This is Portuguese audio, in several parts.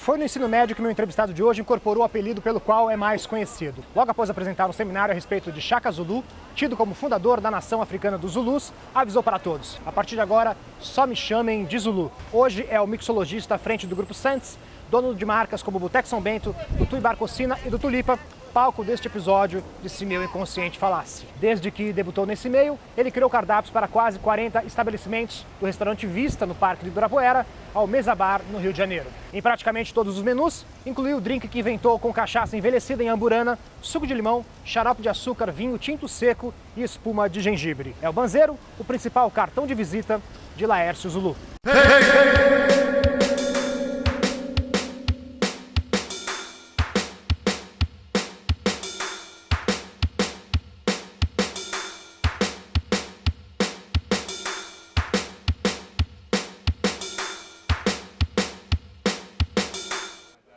Foi no ensino médio que meu entrevistado de hoje incorporou o apelido pelo qual é mais conhecido. Logo após apresentar um seminário a respeito de Shaka Zulu, tido como fundador da nação africana dos Zulus, avisou para todos: a partir de agora, só me chamem de Zulu. Hoje é o mixologista à frente do Grupo Santos, dono de marcas como Boteco São Bento, do Tui Barcocina e do Tulipa, palco deste episódio de Se Meu Inconsciente Falasse. Desde que debutou nesse meio, ele criou cardápios para quase 40 estabelecimentos, do restaurante Vista, no Parque de Ibirapuera, ao Mesa Bar, no Rio de Janeiro. Em praticamente todos os menus, incluiu o drink que inventou com cachaça envelhecida em amburana, suco de limão, xarope de açúcar, vinho tinto seco e espuma de gengibre. É o banzeiro, o principal cartão de visita de Laércio Zulu.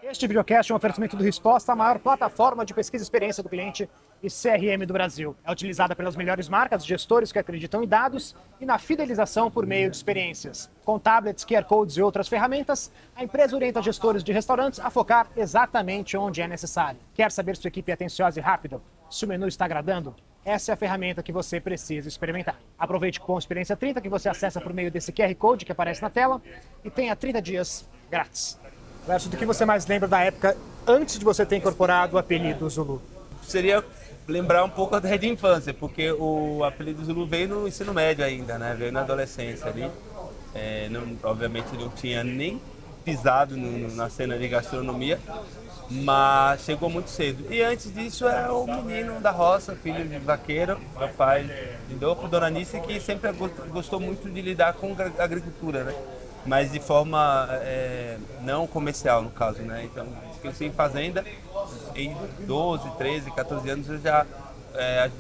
Este videocast é um oferecimento do Resposta, a maior plataforma de pesquisa e experiência do cliente e CRM do Brasil. É utilizada pelas melhores marcas, gestores que acreditam em dados e na fidelização por meio de experiências. Com tablets, QR Codes e outras ferramentas, a empresa orienta gestores de restaurantes a focar exatamente onde é necessário. Quer saber se sua equipe é atenciosa e rápida? Se o menu está agradando? Essa é a ferramenta que você precisa experimentar. Aproveite o cupom Experiência 30 que você acessa por meio desse QR Code que aparece na tela e tenha 30 dias grátis. Lércio, do que você mais lembra da época antes de você ter incorporado o apelido Zulu? Seria lembrar um pouco até de infância, porque o apelido Zulu veio no ensino médio ainda, né? Veio na adolescência ali. Obviamente não tinha nem pisado na cena de gastronomia, mas chegou muito cedo. E antes disso era o menino da roça, filho de vaqueiro, meu pai de Dona Anice, que sempre gostou muito de lidar com agricultura, né? Mas de forma não comercial, no caso, né? Então, cresci em fazenda, em 12, 13, 14 anos eu já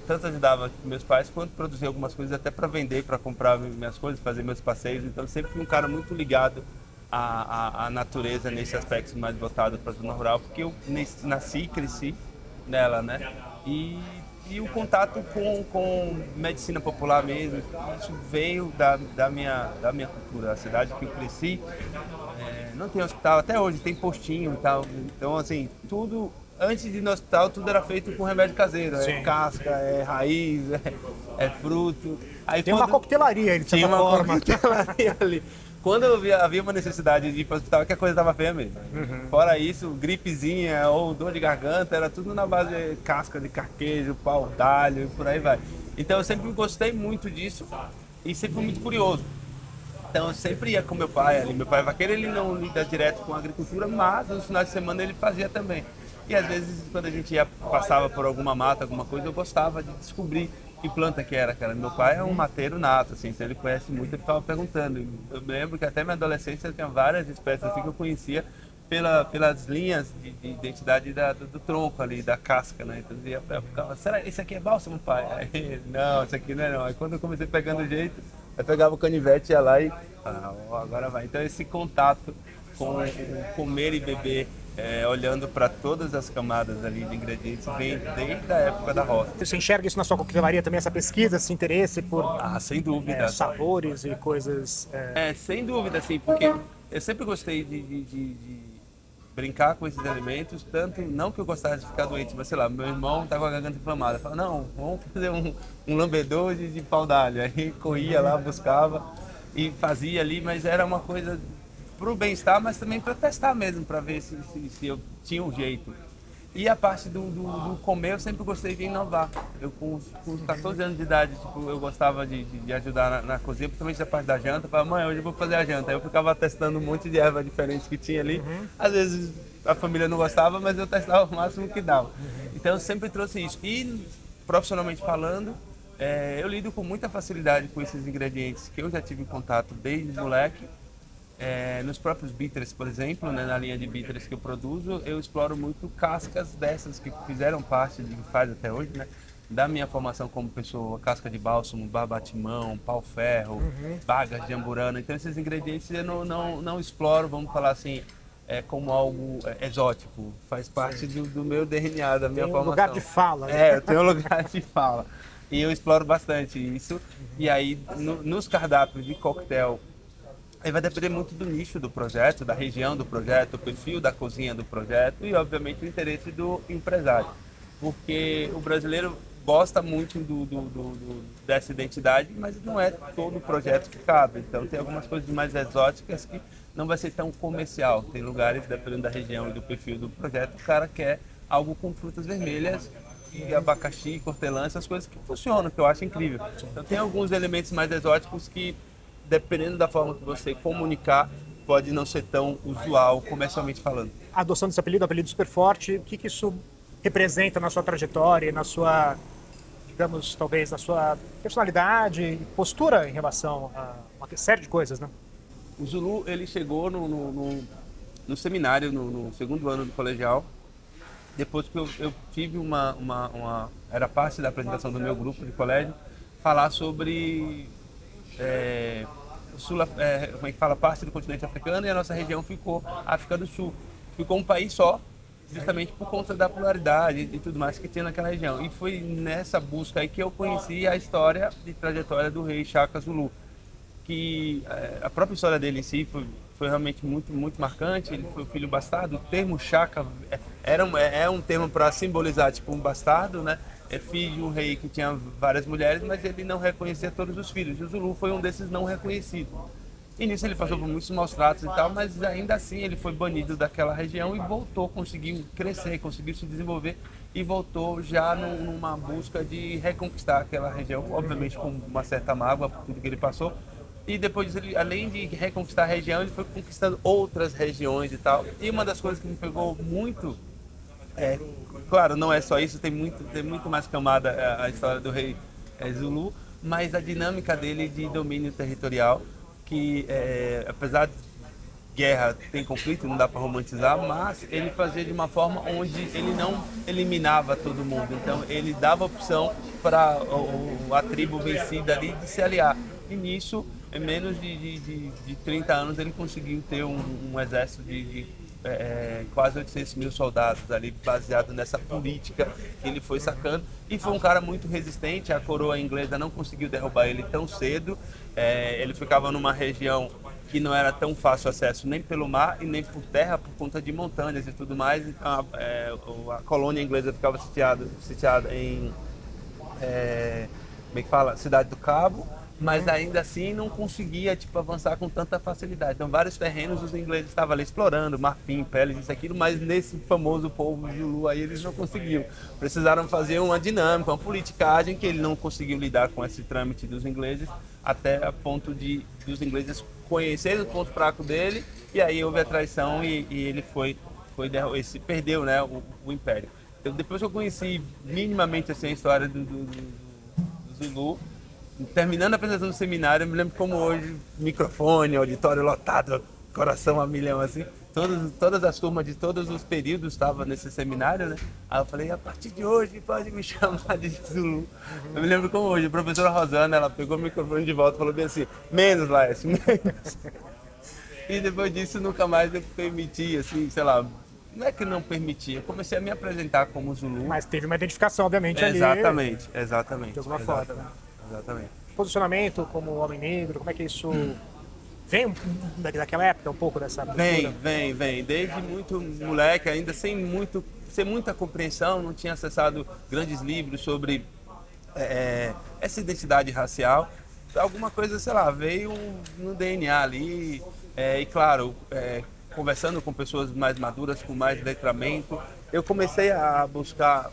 tanto ajudava meus pais quanto produzia algumas coisas até para vender, para comprar minhas coisas, fazer meus passeios. Então, sempre fui um cara muito ligado à natureza nesse aspecto mais voltado para a zona rural, porque eu nasci e cresci nela, né? E o contato com medicina popular mesmo, isso veio da minha cultura. A cidade que eu cresci não tem hospital, até hoje tem postinho e tal. Então, assim, tudo, antes de ir no hospital, tudo era feito com remédio caseiro. Sim. É casca, é raiz, é fruto. Aí, Tem uma coquetelaria aí, de certa forma. Coquetelaria ali. Quando havia uma necessidade de ir para o hospital, que a coisa estava feia mesmo. Uhum. Fora isso, gripezinha ou dor de garganta, era tudo na base de casca de carquejo, pau d'alho e por aí vai. Então eu sempre gostei muito disso e sempre fui muito curioso. Então eu sempre ia com meu pai ali. Meu pai é vaqueiro, ele não lida direto com a agricultura, mas nos finais de semana ele fazia também. E às vezes quando a gente passava por alguma mata, alguma coisa, eu gostava de descobrir que planta que era, cara. Meu pai é um mateiro nato, assim, então ele conhece muito, ele ficava perguntando. Eu me lembro que até minha adolescência tinha várias espécies assim que eu conhecia pelas linhas de identidade do tronco ali, da casca, né? Então eu ficava, será esse aqui é bálsamo, pai? Aí, não, esse aqui não é não. Aí quando eu comecei pegando o jeito, eu pegava o canivete, ia lá e agora vai. Então esse contato com comer e beber, olhando para todas as camadas ali de ingredientes, vem desde a época da roça. Você enxerga isso na sua coquetelaria também, essa pesquisa, esse interesse por Sem dúvida. sabores e coisas... Sem dúvida, assim, porque eu sempre gostei de brincar com esses alimentos, tanto não que eu gostasse de ficar doente, mas sei lá, meu irmão tá com a garganta inflamada, falava, não, vamos fazer um lambedor de pau d'alho. Aí corria lá, buscava e fazia ali, mas era uma coisa pro bem-estar, mas também para testar mesmo, para ver se eu tinha um jeito. E a parte do comer, eu sempre gostei de inovar. Eu com 14 anos de idade, tipo, eu gostava de ajudar na cozinha, principalmente a parte da janta. Eu falava, mãe, hoje eu vou fazer a janta. Aí eu ficava testando um monte de ervas diferentes que tinha ali. Uhum. Às vezes a família não gostava, mas eu testava o máximo que dava. Então eu sempre trouxe isso. E profissionalmente falando, eu lido com muita facilidade com esses ingredientes que eu já tive contato desde moleque. Nos próprios bitters, por exemplo, né, na linha de bitters que eu produzo, eu exploro muito cascas dessas que fizeram parte de que faz até hoje, né, da minha formação como pessoa, casca de bálsamo, barbatimão, pau-ferro, bagas de amburana. Então esses ingredientes eu não exploro, vamos falar assim, como algo exótico, faz parte do meu DNA, da minha formação. Lugar de fala. Né? Eu tenho um lugar de fala. E eu exploro bastante isso. E aí, nos cardápios de coquetel, Aí vai depender muito do nicho do projeto, da região do projeto, o perfil da cozinha do projeto e, obviamente, o interesse do empresário. Porque o brasileiro gosta muito dessa identidade, mas não é todo projeto que cabe. Então, tem algumas coisas mais exóticas que não vai ser tão comercial. Tem lugares, dependendo da região e do perfil do projeto, o cara quer algo com frutas vermelhas e abacaxi, hortelã, essas coisas que funcionam, que eu acho incrível. Então, tem alguns elementos mais exóticos que, dependendo da forma que você comunicar, pode não ser tão usual comercialmente falando. A adoção desse apelido, apelido super forte, o que isso representa na sua trajetória, na sua, digamos, talvez na sua personalidade e postura em relação a uma série de coisas, né? O Zulu, ele chegou no seminário, no segundo ano do colegial, depois que eu tive era parte da apresentação do meu grupo de colégio, falar sobre como é que fala, parte do continente africano, e a nossa região ficou África do Sul. Ficou um país só, justamente por conta da pluralidade e tudo mais que tinha naquela região. E foi nessa busca aí que eu conheci a história e trajetória do rei Shaka Zulu, que a própria história dele em si foi realmente muito marcante. Ele foi o filho bastardo. O termo Shaka é um termo para simbolizar tipo um bastardo, né? É filho de um rei que tinha várias mulheres, mas ele não reconhecia todos os filhos. E o Zulu foi um desses não reconhecidos. E nisso ele passou por muitos maus tratos e tal, mas ainda assim ele foi banido daquela região e voltou, conseguiu crescer, conseguiu se desenvolver e voltou já numa busca de reconquistar aquela região, obviamente com uma certa mágoa por tudo que ele passou. E depois disso, ele, além de reconquistar a região, ele foi conquistando outras regiões e tal. E uma das coisas que me pegou muito, claro, não é só isso, tem muito mais camada a história do rei Zulu, mas a dinâmica dele de domínio territorial, que apesar de guerra tem conflito, não dá para romantizar, mas ele fazia de uma forma onde ele não eliminava todo mundo. Então ele dava opção para a tribo vencida ali de se aliar. E nisso, em menos de 30 anos, ele conseguiu ter um exército de quase 800 mil soldados ali, baseado nessa política que ele foi sacando. E foi um cara muito resistente, a coroa inglesa não conseguiu derrubar ele tão cedo. Ele ficava numa região que não era tão fácil acesso nem pelo mar e nem por terra, por conta de montanhas e tudo mais. Então, a colônia inglesa ficava sitiada em como é que fala? Cidade do Cabo, mas ainda assim não conseguia avançar com tanta facilidade. Então vários terrenos os ingleses estavam ali explorando, marfim, peles, isso, aquilo, mas nesse famoso povo Zulu aí eles não conseguiram. Precisaram fazer uma dinâmica, uma politicagem que ele não conseguiu lidar com esse trâmite dos ingleses, até a ponto dos ingleses conhecerem o ponto fraco dele, e aí houve a traição e ele perdeu, né, o império. Então, depois que eu conheci minimamente assim, a história do Zulu, terminando a apresentação do seminário, eu me lembro como hoje, microfone, auditório lotado, coração a milhão, assim. Todas as turmas de todos os períodos estavam nesse seminário, né? Aí eu falei, a partir de hoje pode me chamar de Zulu. Eu me lembro como hoje, a professora Rosana, ela pegou o microfone de volta e falou bem assim, menos, Laércio, menos. E depois disso nunca mais eu permiti, assim, sei lá, não é que não permitia, eu comecei a me apresentar como Zulu. Mas teve uma identificação, obviamente, ali. Exatamente. De alguma forma, né? Exatamente. Posicionamento como homem negro, como é que isso vem daquela época, um pouco dessa cultura? Vem. Desde muito moleque, ainda sem muita compreensão, não tinha acessado grandes livros sobre essa identidade racial. Alguma coisa, sei lá, veio no DNA ali. E claro, conversando com pessoas mais maduras, com mais letramento, eu comecei a buscar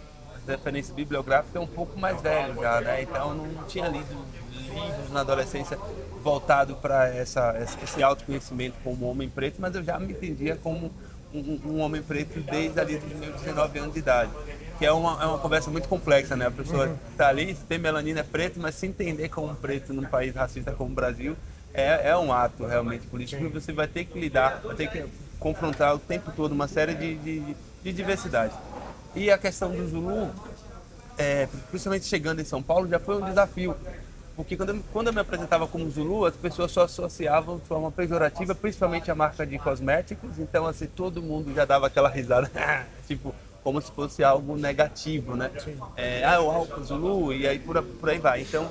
referência bibliográfica um pouco mais velho já, né? Então não tinha lido livros na adolescência voltado para esse autoconhecimento como homem preto, mas eu já me entendia como um homem preto desde ali dos meus 19 anos de idade, que é uma conversa muito complexa, né? A pessoa está ali, tem melanina, é preto, mas se entender como preto num país racista como o Brasil é um ato realmente político, e você vai ter que lidar, vai ter que confrontar o tempo todo uma série de diversidades. E a questão do Zulu, principalmente chegando em São Paulo, já foi um desafio. Porque quando eu me apresentava como Zulu, as pessoas só associavam de forma pejorativa, principalmente a marca de cosméticos. Então, assim, todo mundo já dava aquela risada, tipo, como se fosse algo negativo, né? O álcool Zulu, e aí por aí vai. Então,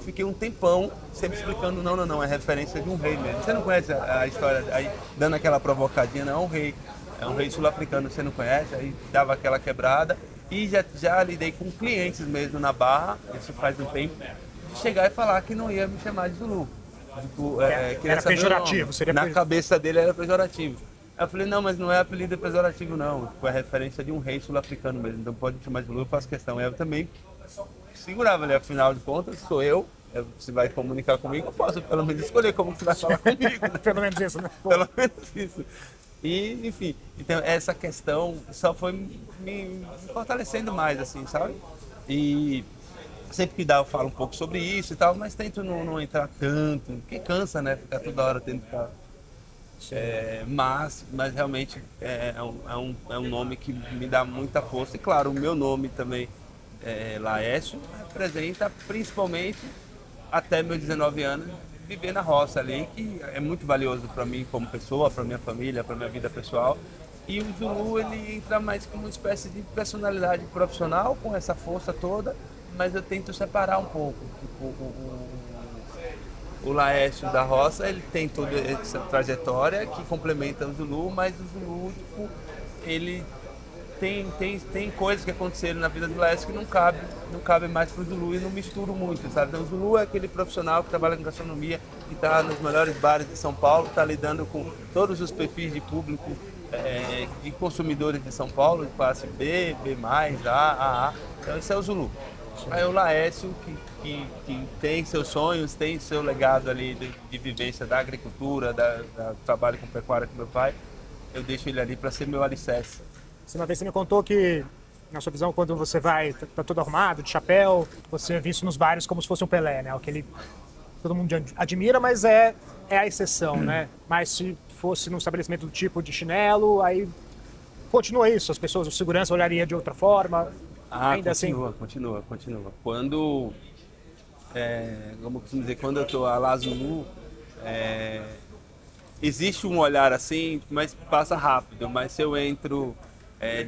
fiquei um tempão sempre explicando, não, é referência de um rei mesmo. Você não conhece a história, aí dando aquela provocadinha, não, é um rei sul-africano, você não conhece, aí dava aquela quebrada. E já lidei com clientes mesmo na Barra, isso faz um tempo, de chegar e falar que não ia me chamar de Zulu. Tipo, era pejorativo, seria na cabeça dele era pejorativo. Aí eu falei, não, mas não é apelido pejorativo não, tipo, é referência de um rei sul-africano mesmo, então pode me chamar de Zulu, eu faço questão. Aí eu também segurava ali, afinal de contas, sou eu, você vai comunicar comigo, eu posso pelo menos escolher como você vai falar comigo. Né? Pelo menos isso, né? Pelo menos isso. E, enfim, então essa questão só foi me fortalecendo mais, assim, sabe? E sempre que dá eu falo um pouco sobre isso e tal, mas tento não entrar tanto, porque cansa, né? Ficar toda hora tendo que ficar... mas realmente é um nome que me dá muita força. E claro, o meu nome também, Laércio, representa principalmente até meus 19 anos, viver na roça ali, que é muito valioso para mim como pessoa, para minha família, para minha vida pessoal. E o Zulu, ele entra mais como uma espécie de personalidade profissional, com essa força toda, mas eu tento separar um pouco. Tipo, o Laércio da roça, ele tem toda essa trajetória que complementa o Zulu, mas o Zulu, tipo, ele tem coisas que aconteceram na vida do Laércio que não cabe mais pro Zulu e não misturo muito, sabe? Então o Zulu é aquele profissional que trabalha com gastronomia, que está nos melhores bares de São Paulo, está lidando com todos os perfis de público, de consumidores de São Paulo, de classe B, B+, A. Então esse é o Zulu. Aí o Laércio, que tem seus sonhos, tem seu legado ali de vivência da agricultura, do trabalho com pecuária com meu pai, eu deixo ele ali para ser meu alicerce. Uma vez você me contou que, na sua visão, quando você vai, tá todo arrumado, de chapéu, você é visto nos bares como se fosse um Pelé, né? Aquele todo mundo admira, mas é a exceção, né? Mas se fosse num estabelecimento do tipo de chinelo, aí continua isso, as pessoas, o segurança olharia de outra forma, ainda continua. Quando, como eu costumo dizer, quando eu tô a la Zulu, existe um olhar assim, mas passa rápido, mas se eu entro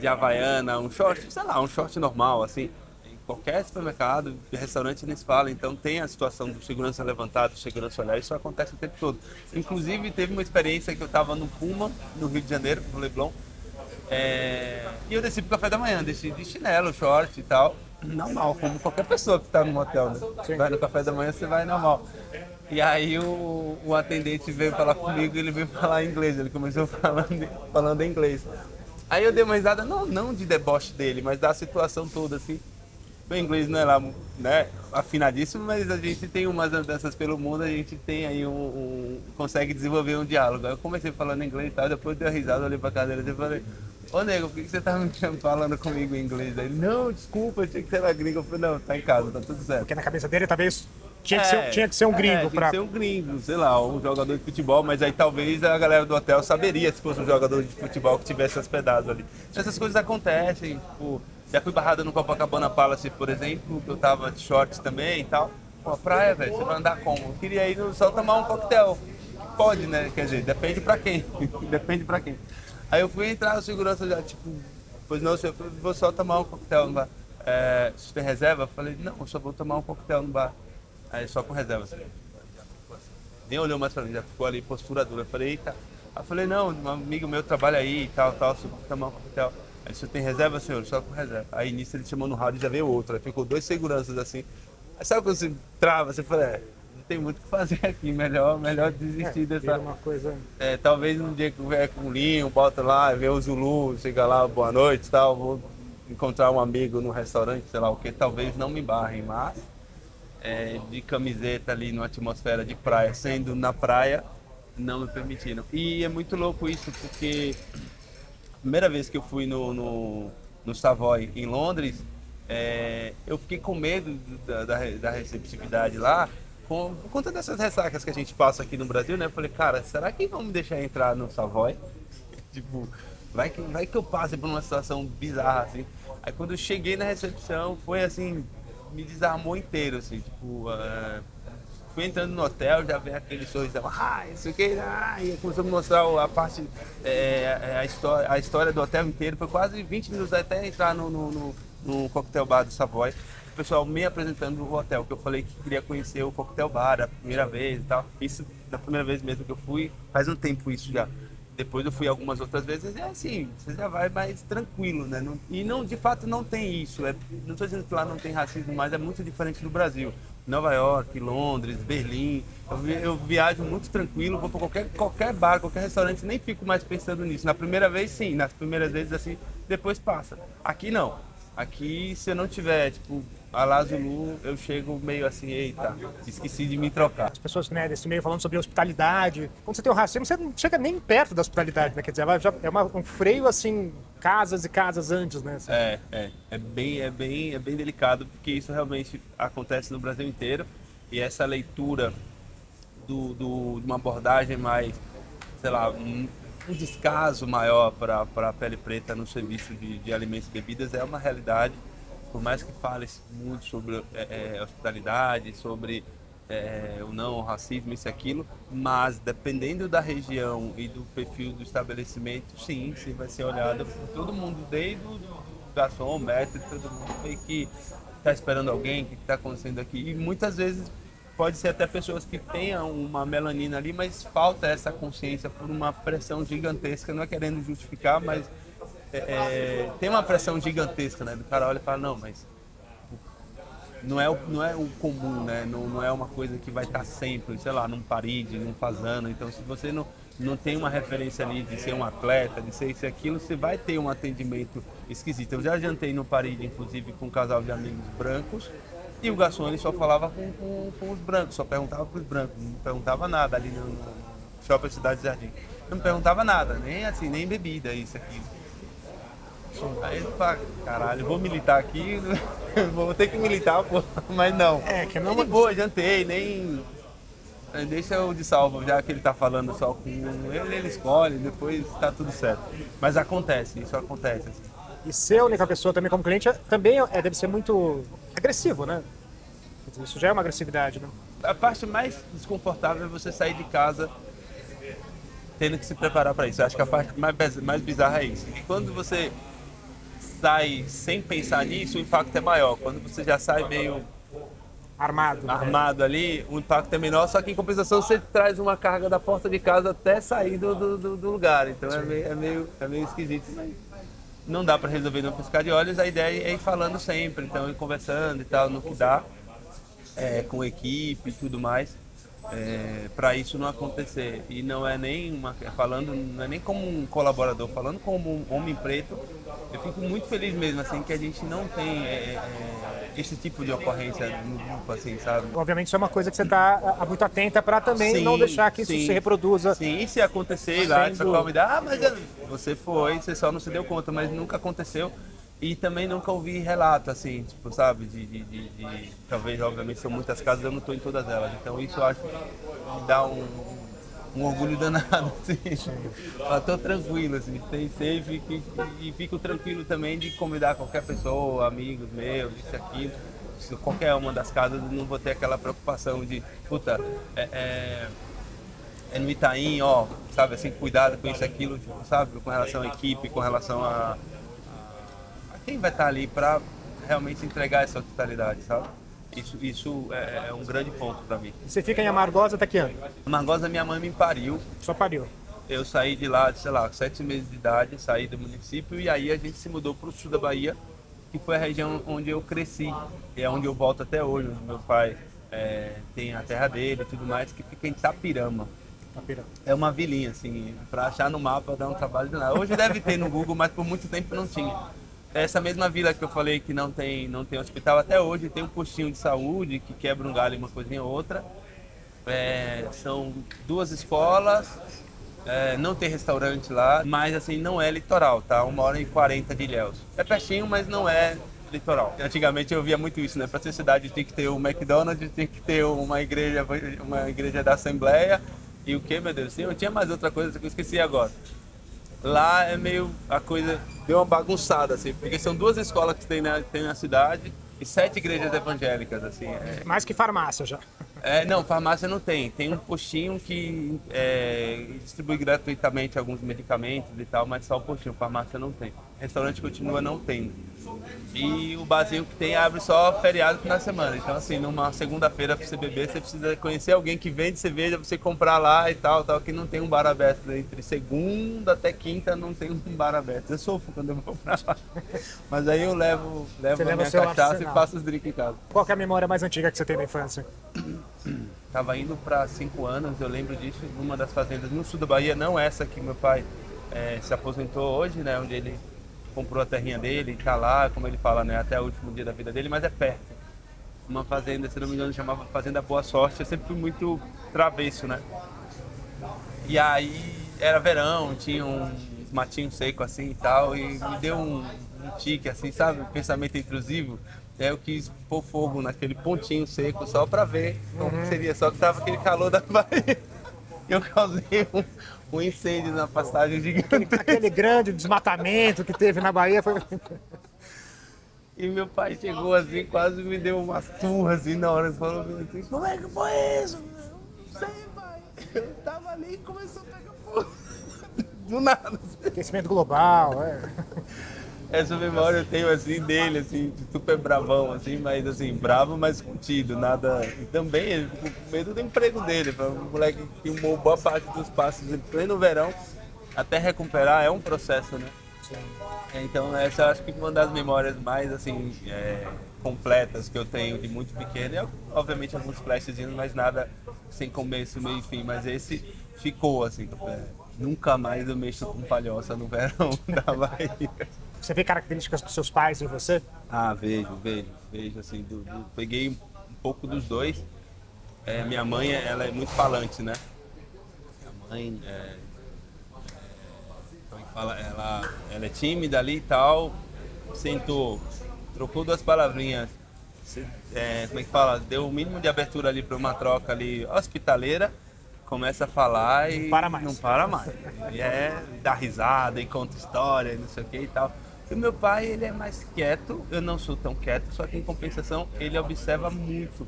de Havaiana, um short, sei lá, um short normal, assim, em qualquer supermercado, restaurante nem se fala, então tem a situação do segurança levantado, do segurança olhar, isso acontece o tempo todo. Inclusive, teve uma experiência que eu estava no Puma, no Rio de Janeiro, no Leblon, e eu desci pro café da manhã, desci de chinelo, short e tal, normal, como qualquer pessoa que está no motel, né? Sim. Vai no café da manhã, você vai normal. E aí o atendente veio falar comigo, ele veio falar inglês, ele começou falando inglês. Aí eu dei uma risada, não de deboche dele, mas da situação toda, assim. O inglês não é lá, né, afinadíssimo, mas a gente tem umas andanças pelo mundo, a gente tem aí consegue desenvolver um diálogo. Aí eu comecei falando inglês e tal, depois dei uma risada, olhei pra cadeira e falei, ô nego, por que você tá me falando comigo em inglês? Aí ele, não, desculpa, tinha que ser na gringa. Eu falei, não, tá em casa, tá tudo certo. Porque na cabeça dele talvez tinha que ser um gringo. Tinha que ser um gringo, sei lá, um jogador de futebol, mas aí talvez a galera do hotel saberia se fosse um jogador de futebol que tivesse hospedado ali. Essas coisas acontecem, tipo, já fui barrado no Copacabana Palace, por exemplo, que eu tava de shorts também e tal. Pô, praia, velho, você vai andar como? Eu queria ir só tomar um coquetel. Pode, né? Quer dizer, depende pra quem. Depende pra quem. Aí eu fui entrar no segurança já, tipo, pois não, senhor, vou só tomar um coquetel no bar. Você tem reserva? Eu falei, não, eu só vou tomar um coquetel no bar. Aí só com reserva. Assim. Nem olhou mais pra mim, já ficou ali postura dura. Eu falei, eita. Aí eu falei, não, um amigo meu trabalha aí e tal, só vou tomar um coquetel. Aí você tem reserva, senhor? Só com reserva. Aí nisso ele chamou no rádio e já veio outro. Aí ficou 2 seguranças assim. Aí sabe quando você trava, você fala, não tem muito o que fazer aqui, melhor desistir dessa. Uma coisa... talvez um dia que eu vier com o Linho, bota lá, vê o Zulu, chega lá, boa noite e tal, vou encontrar um amigo no restaurante, sei lá o que, talvez não me barrem, mas de camiseta ali numa atmosfera de praia, sendo na praia, não me permitiram. E é muito louco isso, porque a primeira vez que eu fui no Savoy, em Londres, eu fiquei com medo da receptividade lá, por conta dessas ressacas que a gente passa aqui no Brasil, né? Eu falei, cara, será que vão me deixar entrar no Savoy? Tipo, vai que eu passe por uma situação bizarra, assim. Aí quando eu cheguei na recepção, foi assim, me desarmou inteiro, assim, tipo, fui entrando no hotel, já veio aquele sorriso, isso aqui, e começou a me mostrar a parte, a história do hotel inteiro, foi quase 20 minutos até entrar no coquetel bar do Savoy. o pessoal me apresentando o hotel, que eu falei que queria conhecer o coquetel bar a primeira vez e tal. Isso, da primeira vez mesmo que eu fui, faz um tempo isso já. Depois eu fui algumas outras vezes, é assim, você já vai mais tranquilo, né? E não, de fato não tem isso. Não estou dizendo que lá não tem racismo, mas é muito diferente do Brasil. Nova York, Londres, Berlim. Eu viajo muito tranquilo, vou para qualquer bar, qualquer restaurante, nem fico mais pensando nisso. Na primeira vez, sim, nas primeiras vezes, assim, depois passa. Aqui não. Aqui, se eu não tiver, tipo, a lá Zulu, eu chego meio assim, eita, esqueci de me trocar. As pessoas, né, desse meio falando sobre hospitalidade. Quando você tem o racismo, você não chega nem perto da hospitalidade, né? Quer dizer, um freio, assim, casas e casas antes, né? Assim. É bem delicado, porque isso realmente acontece no Brasil inteiro. E essa leitura de uma abordagem mais, sei lá, um descaso maior para a pele preta no serviço de alimentos e bebidas é uma realidade. Por mais que fale muito sobre hospitalidade, sobre o racismo, isso e aquilo, mas dependendo da região e do perfil do estabelecimento, sim vai ser olhado por todo mundo, desde o garçom, mestre, todo mundo meio que está esperando alguém, o que está acontecendo aqui. E muitas vezes pode ser até pessoas que tenham uma melanina ali, mas falta essa consciência por uma pressão gigantesca, não é querendo justificar, mas tem uma pressão gigantesca, né? Do cara olha e fala, não, mas não é o comum, né? Não é uma coisa que vai estar sempre, sei lá, num paride, num fazano. Então, se você não tem uma referência ali de ser um atleta, de ser isso e aquilo, você vai ter um atendimento esquisito. Eu já jantei no paride, inclusive, com um casal de amigos brancos, e o garçom ele só falava com os brancos, só perguntava para os brancos, não perguntava nada ali no Shopping Cidade Jardim. Não perguntava nada, nem assim, nem bebida, isso, aquilo. Aí ele fala, caralho, vou militar aqui, vou ter que militar, pô, mas não. Que não... De boa, jantei, nem... Deixa eu de salvo, já que ele tá falando só com ele escolhe, depois tá tudo certo. Mas acontece, isso acontece. Assim. E ser a única pessoa também como cliente também deve ser muito agressivo, né? Isso já é uma agressividade, né? A parte mais desconfortável é você sair de casa tendo que se preparar para isso. Eu acho que a parte mais bizarra é isso. E quando você sai sem pensar nisso, o impacto é maior. Quando você já sai meio armado ali, o impacto é menor, só que em compensação você traz uma carga da porta de casa até sair do lugar. Então é meio esquisito. Mas não dá para resolver no piscar de olhos, a ideia é ir falando sempre, então ir conversando e tal, no que dá, com equipe e tudo mais. Para isso não acontecer. E não é nem não é nem como um colaborador, falando como um homem preto, eu fico muito feliz mesmo assim que a gente não tem esse tipo de ocorrência no grupo, assim, sabe? Obviamente isso é uma coisa que você está muito atenta para também não deixar que isso se reproduza. Sim, e se acontecer lá, essa convidar, mas você você só não se deu conta, mas nunca aconteceu. E também nunca ouvi relato, assim, tipo, sabe, talvez, obviamente, são muitas casas, eu não estou em todas elas. Então isso eu acho que me dá um orgulho danado, assim. Eu estou tranquilo, assim, stay safe e fico tranquilo também de convidar qualquer pessoa, amigos meus, isso e aquilo. Se qualquer uma das casas, não vou ter aquela preocupação de, puta, é no Itaim, ó, sabe, assim, cuidado com isso e aquilo, tipo, sabe, com relação à equipe, com relação a quem vai estar ali para realmente entregar essa hospitalidade, sabe? Isso é um grande ponto para mim. Você fica em Amargosa até que ano? Amargosa, minha mãe me pariu. Só pariu? Eu saí de lá, sei lá, 7 meses de idade, saí do município e aí a gente se mudou para o sul da Bahia, que foi a região onde eu cresci. E é onde eu volto até hoje, onde meu pai tem a terra dele e tudo mais, que fica em Itapirama. É uma vilinha, assim, para achar no mapa dá um trabalho de nada. Hoje deve ter no Google, mas por muito tempo não tinha. Essa mesma vila que eu falei que não tem hospital até hoje, tem um postinho de saúde que quebra um galho uma coisinha ou outra. São 2 escolas, não tem restaurante lá, mas assim, não é litoral, tá? 1h40 de Ilhéus. É pertinho, mas não é litoral. Antigamente eu via muito isso, né? Para ser cidade tinha que ter um McDonald's, tinha que ter uma igreja da Assembleia e o que, meu Deus? Eu tinha mais outra coisa que eu esqueci agora. Lá é meio, a coisa deu uma bagunçada, assim, porque são 2 escolas que tem na cidade e 7 igrejas evangélicas, assim. Mais que farmácia já. Não, farmácia não tem. Tem um postinho que distribui gratuitamente alguns medicamentos e tal, mas só o postinho, farmácia não tem. restaurante continua não tendo. E o barzinho que tem abre só feriado no final de semana. Então, assim, numa segunda-feira pra você beber, você precisa conhecer alguém que vende cerveja pra você comprar lá e tal. Que não tem um bar aberto. Entre segunda até quinta não tem um bar aberto. Eu sofro quando eu vou pra lá. Mas aí eu levo a minha cachaça e faço os drinks em casa. Qual que é a memória mais antiga que você tem da infância? Tava indo para 5 anos, eu lembro disso, numa das fazendas no sul da Bahia, não essa que meu pai se aposentou hoje, né, onde ele comprou a terrinha dele e tá lá, como ele fala, né, até o último dia da vida dele, mas é perto. Uma fazenda, se não me engano, chamava Fazenda Boa Sorte. Eu sempre fui muito travesso, né? E aí era verão, tinha uns matinhos secos assim e tal, e me deu um tique, assim, sabe, um pensamento intrusivo. Eu quis pôr fogo naquele pontinho seco só pra ver como seria, só que tava aquele calor da Bahia. Eu causei um incêndio na pastagem gigante. Aquele grande desmatamento que teve na Bahia foi... E meu pai chegou assim, quase me deu umas turras assim na hora, ele falou assim, como é que foi isso? Não sei, pai. Eu tava ali e começou a pegar fogo. Do nada. Aquecimento global, Essa memória eu tenho assim dele, assim, super bravão, assim, mas assim, bravo, mas contido, nada. E também ele ficou com medo do emprego dele, foi um moleque que filmou boa parte dos passos em pleno verão, até recuperar é um processo, né? Sim. Então essa eu acho que uma das memórias mais assim completas que eu tenho de muito pequeno, e obviamente alguns flashzinhos, mas nada sem começo, meio e fim, mas esse ficou assim, nunca mais eu mexo com palhoça no verão da Bahia. Você vê características dos seus pais em você? Ah, vejo assim, peguei um pouco dos dois. Minha mãe, ela é muito falante, né? Minha mãe como é que fala? Ela é tímida ali e tal, sentou, trocou duas palavrinhas, como é que fala? Deu o mínimo de abertura ali para uma troca ali hospitaleira, começa a falar e não para mais. E dá risada e conta história, não sei o que e tal. E o meu pai, ele é mais quieto, eu não sou tão quieto, só que em compensação ele observa muito.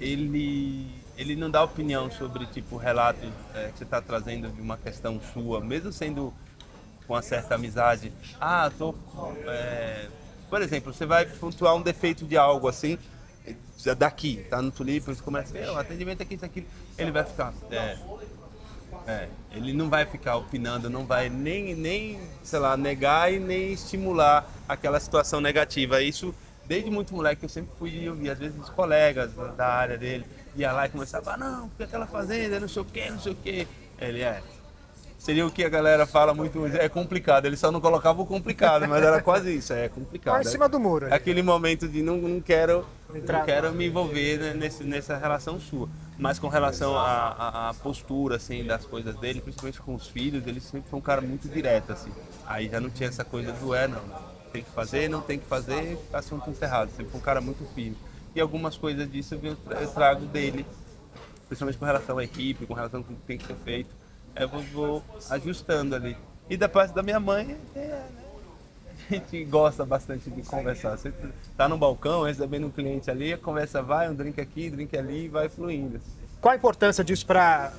Ele não dá opinião sobre tipo relatos que você está trazendo de uma questão sua, mesmo sendo com uma certa amizade. Por exemplo, você vai pontuar um defeito de algo assim, daqui, tá no Tulipa, você começa, o atendimento aqui, isso aqui, ele vai ficar, ele não vai ficar opinando, não vai nem, sei lá, negar e nem estimular aquela situação negativa. Isso, desde muito moleque, eu sempre fui ouvir, às vezes, os colegas da área dele, ia lá e começava, não, porque aquela fazenda, não sei o quê. Ele seria o que a galera fala muito, é complicado, ele só não colocava o complicado, mas era quase isso, é complicado. Em cima do muro. Aquele momento de não quero me envolver nessa relação sua. Mas com relação à postura, assim, das coisas dele, principalmente com os filhos, ele sempre foi um cara muito direto, assim. Aí já não tinha essa coisa do não. Tem que fazer, não tem que fazer, assunto encerrado. Sempre foi um cara muito firme. E algumas coisas disso eu trago dele, principalmente com relação à equipe, com relação ao que tem que ser feito. Eu vou ajustando ali. E da parte da minha mãe, a gente gosta bastante de conversar. Você tá no balcão, recebendo um cliente ali, a conversa vai, um drink aqui, drink ali, e vai fluindo. Qual a importância disso para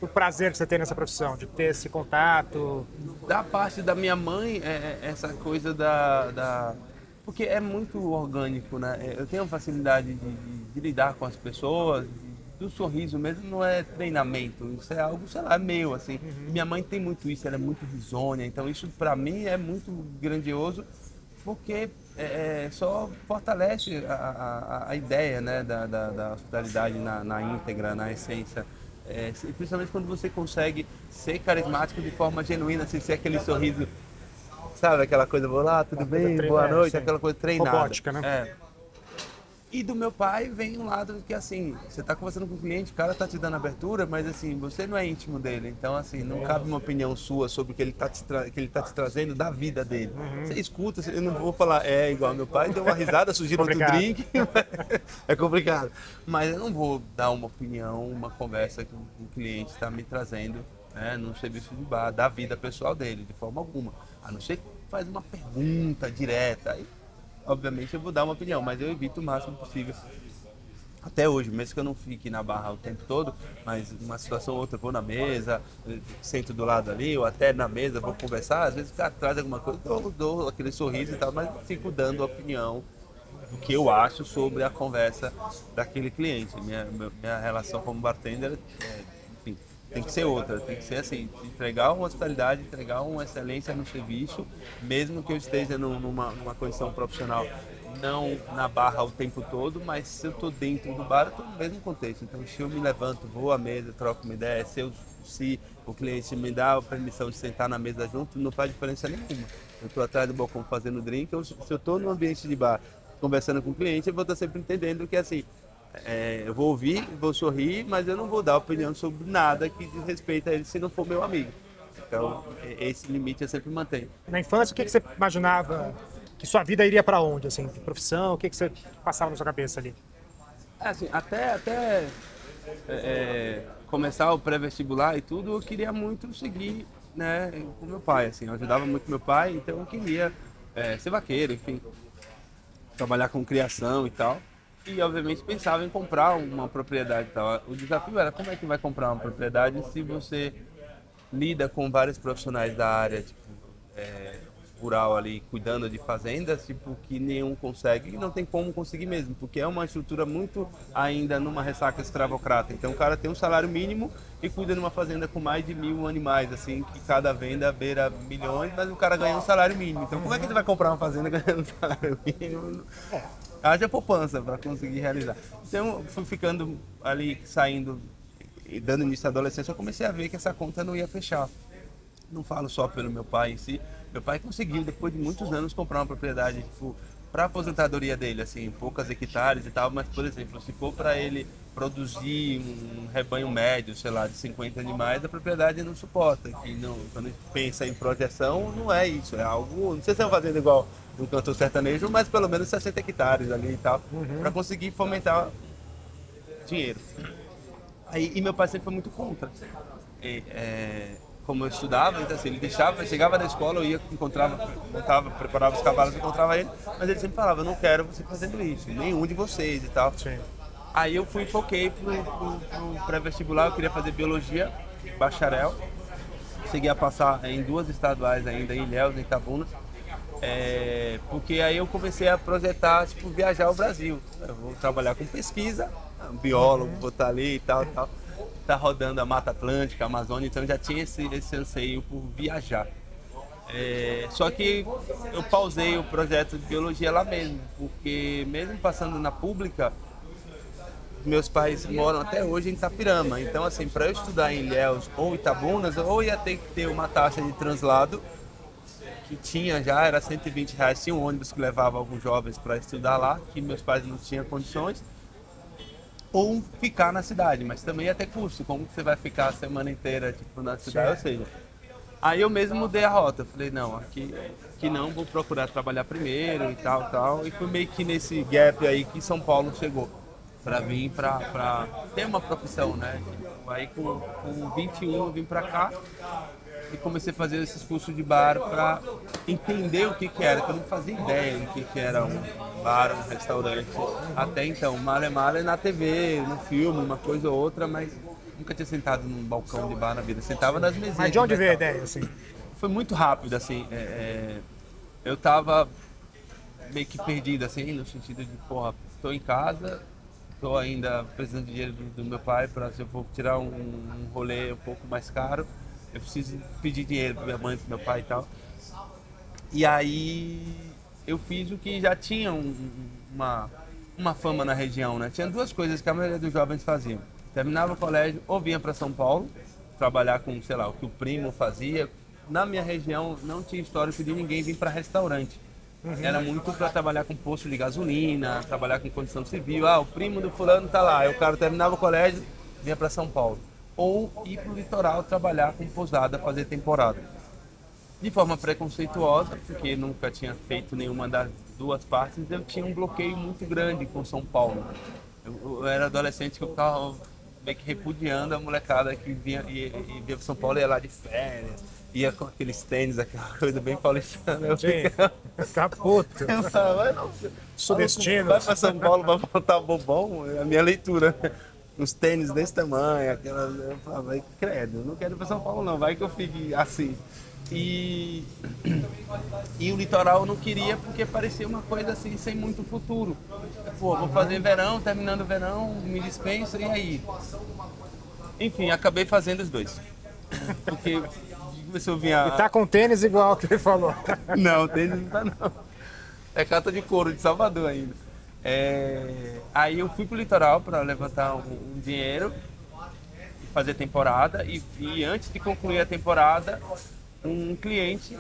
o prazer que você tem nessa profissão, de ter esse contato? Da parte da minha mãe, essa coisa porque é muito orgânico, né? Eu tenho facilidade de lidar com as pessoas, do sorriso mesmo não é treinamento, isso é algo, sei lá, meu, assim. Minha mãe tem muito isso, ela é muito risonha, então isso pra mim é muito grandioso, porque só fortalece a ideia, né, da hospitalidade na íntegra, na essência. Principalmente quando você consegue ser carismático de forma genuína, assim, ser aquele sorriso, sabe, aquela coisa, olá, tudo bem, boa noite, sim. Aquela coisa treinada. Robótica, né? E do meu pai vem um lado que, assim, você tá conversando com o cliente, o cara tá te dando abertura, mas, assim, você não é íntimo dele. Então, assim, não cabe uma opinião sua sobre o que ele tá te trazendo da vida dele. Você escuta, eu não vou falar, igual meu pai, deu uma risada, sugiro outro drink. É complicado. Mas eu não vou dar uma opinião, uma conversa que o cliente está me trazendo, né, num serviço de bar, da vida pessoal dele, de forma alguma. A não ser que faz uma pergunta direta. Aí, obviamente eu vou dar uma opinião, mas eu evito o máximo possível até hoje, mesmo que eu não fique na barra o tempo todo, mas uma situação ou outra, eu vou na mesa, sento do lado ali, ou até na mesa, vou conversar, às vezes o cara traz alguma coisa, dou aquele sorriso e tal, mas fico dando opinião do que eu acho sobre a conversa daquele cliente. Minha relação como bartender, enfim, tem que ser outra, tem que ser assim, entregar uma hospitalidade, entregar uma excelência no serviço, mesmo que eu esteja numa condição profissional não na barra o tempo todo, mas se eu estou dentro do bar, eu estou no mesmo contexto. Então, se eu me levanto, vou à mesa, troco uma ideia, se o cliente me dá a permissão de sentar na mesa junto, não faz diferença nenhuma. Eu estou atrás do balcão fazendo drink, se eu estou no ambiente de bar conversando com o cliente, eu vou estar sempre entendendo que assim, eu vou ouvir, vou sorrir, mas eu não vou dar opinião sobre nada que diz respeito a ele se não for meu amigo. Então, esse limite eu sempre mantenho. Na infância, o que você imaginava que sua vida iria para onde, assim, de profissão? O que você passava na sua cabeça ali? Assim, até começar o pré-vestibular e tudo, eu queria muito seguir, né, com meu pai, assim, eu ajudava muito meu pai, então eu queria ser vaqueiro, enfim, trabalhar com criação e tal. E obviamente pensava em comprar uma propriedade e tal. O desafio era como é que vai comprar uma propriedade se você lida com vários profissionais da área, tipo, rural ali, cuidando de fazendas, tipo, que nenhum consegue e não tem como conseguir mesmo, porque é uma estrutura muito ainda numa ressaca escravocrata. Então o cara tem um salário mínimo e cuida de uma fazenda com mais de 1.000 animais, assim, que cada venda beira milhões, mas o cara ganha um salário mínimo. Então como é que ele vai comprar uma fazenda ganhando um salário mínimo? Haja poupança para conseguir realizar. Então fui ficando ali, saindo e dando início à adolescência, eu comecei a ver que essa conta não ia fechar. Não falo só pelo meu pai em si. Meu pai conseguiu, depois de muitos anos, comprar uma propriedade, tipo, para a aposentadoria dele, assim, poucas hectares e tal, mas, por exemplo, se for para ele produzir um rebanho médio, sei lá, de 50 animais, a propriedade não suporta. Que não, quando a gente pensa em projeção, não é isso, é algo, não sei se é uma fazenda igual um cantor sertanejo, mas pelo menos 60 hectares ali e tal, para conseguir fomentar dinheiro. Aí, e meu pai sempre foi muito contra. Como eu estudava, então assim, ele deixava, chegava da escola, eu ia, preparava os cavalos, encontrava ele, mas ele sempre falava, eu não quero você fazendo isso, nenhum de vocês e tal. Sim. Aí eu foquei pro pré-vestibular, eu queria fazer biologia, bacharel, cheguei a passar em 2 estaduais ainda, em Ilhéus, em Itabuna, porque aí eu comecei a projetar, tipo, viajar ao Brasil. Eu vou trabalhar com pesquisa, biólogo, vou estar ali e tal. Tá rodando a Mata Atlântica, a Amazônia, então já tinha esse anseio por viajar. Só que eu pausei o projeto de biologia lá mesmo, porque mesmo passando na pública, meus pais moram até hoje em Itapirama. Então, assim, para eu estudar em Ilhéus ou Itabunas, ou ia ter que ter uma taxa de translado, que tinha já, era R$ 120, tinha um ônibus que levava alguns jovens para estudar lá, que meus pais não tinham condições, ou ficar na cidade, mas também ia ter custo, como que você vai ficar a semana inteira tipo, na cidade, ou seja, aí eu mesmo mudei a rota, falei, não, aqui não, vou procurar trabalhar primeiro e tal, e fui meio que nesse gap aí que São Paulo chegou, para vir para ter uma profissão, né, aí com 21 eu vim para cá, e comecei a fazer esses cursos de bar para entender o que era, porque eu não fazia ideia do que era um bar, um restaurante. Até então, male na TV, no filme, uma coisa ou outra, mas nunca tinha sentado num balcão de bar na vida. Sentava nas mesinhas. Mas de onde veio a ideia, assim? Foi muito rápido, assim. Eu tava meio que perdido, assim, no sentido de, porra, tô em casa, tô ainda precisando de dinheiro do meu pai para se eu for tirar um rolê um pouco mais caro. Eu preciso pedir dinheiro para minha mãe, para meu pai e tal. E aí eu fiz o que já tinha uma fama na região, né? Tinha 2 coisas que a maioria dos jovens faziam. Terminava o colégio ou vinha para São Paulo, trabalhar com, sei lá, o que o primo fazia. Na minha região não tinha histórico de ninguém vir para restaurante. Era muito para trabalhar com posto de gasolina, trabalhar com condição civil. O primo do fulano tá lá. Aí o cara terminava o colégio, vinha para São Paulo. Ou ir para o litoral trabalhar com pousada, fazer temporada. De forma preconceituosa, porque nunca tinha feito nenhuma das 2 partes, eu tinha um bloqueio muito grande com São Paulo. Eu era adolescente que eu ficava meio que repudiando a molecada que vinha para São Paulo e ia lá de férias, ia com aqueles tênis, aquela coisa bem paulistana. Eu Sim, ficava, tá puto. eu falava, não, Subestima. vai pra São Paulo, vai voltar bobão, a minha leitura. Os tênis desse tamanho, aquelas. Eu falava, credo, eu não quero ir pra São Paulo não, vai que eu fique assim. E o litoral eu não queria porque parecia uma coisa assim, sem muito futuro. Pô, vou fazer verão, terminando o verão, me dispensa, e aí? Enfim, acabei fazendo os dois. Porque se eu vinha. E tá com tênis igual que ele falou. Não, tênis não tá não. É cata de couro de Salvador ainda. Aí eu fui pro litoral para levantar um dinheiro, fazer temporada e antes de concluir a temporada, um cliente,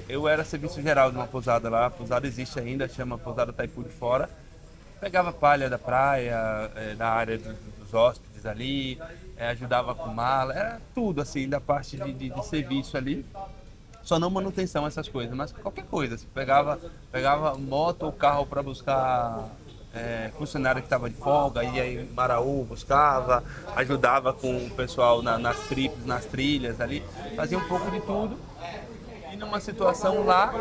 eu era serviço geral de uma pousada lá, a pousada existe ainda, chama Pousada Taipu de Fora. Pegava palha da praia, da área dos hóspedes ali, ajudava com mala, era tudo assim da parte de serviço ali. Só não manutenção, essas coisas, mas qualquer coisa. Você pegava moto ou carro para buscar funcionário que estava de folga, ia em Maraú, buscava, ajudava com o pessoal nas trips, nas trilhas ali, fazia um pouco de tudo. E numa situação lá,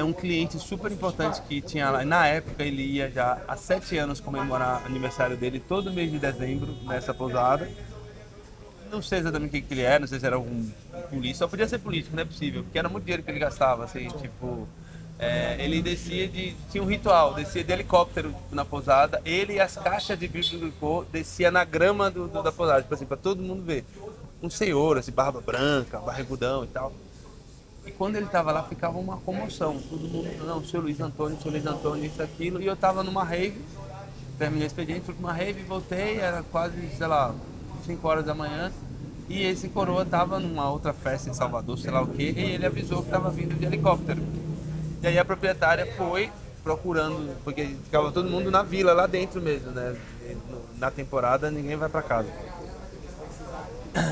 um cliente super importante que tinha lá, na época ele ia já há 7 anos comemorar o aniversário dele todo mês de dezembro nessa pousada. Não sei exatamente o que ele era, não sei se era algum polícia, só podia ser político, não é possível, porque era muito dinheiro que ele gastava, assim, tipo, ele tinha um ritual, descia de helicóptero na pousada, ele e as caixas de vidro do licor descia na grama da pousada, tipo assim, pra todo mundo ver. Um senhor, assim, barba branca, barrigudão e tal. E quando ele tava lá, ficava uma comoção, todo mundo, não, seu Luiz Antônio, isso, aquilo, e eu tava numa rave, terminei o expediente, fui pra uma rave, voltei, era quase, sei lá, 5 horas da manhã, e esse coroa tava numa outra festa em Salvador, sei lá o quê, e ele avisou que tava vindo de helicóptero. E aí a proprietária foi procurando, porque ficava todo mundo na vila, lá dentro mesmo, né? Na temporada ninguém vai pra casa.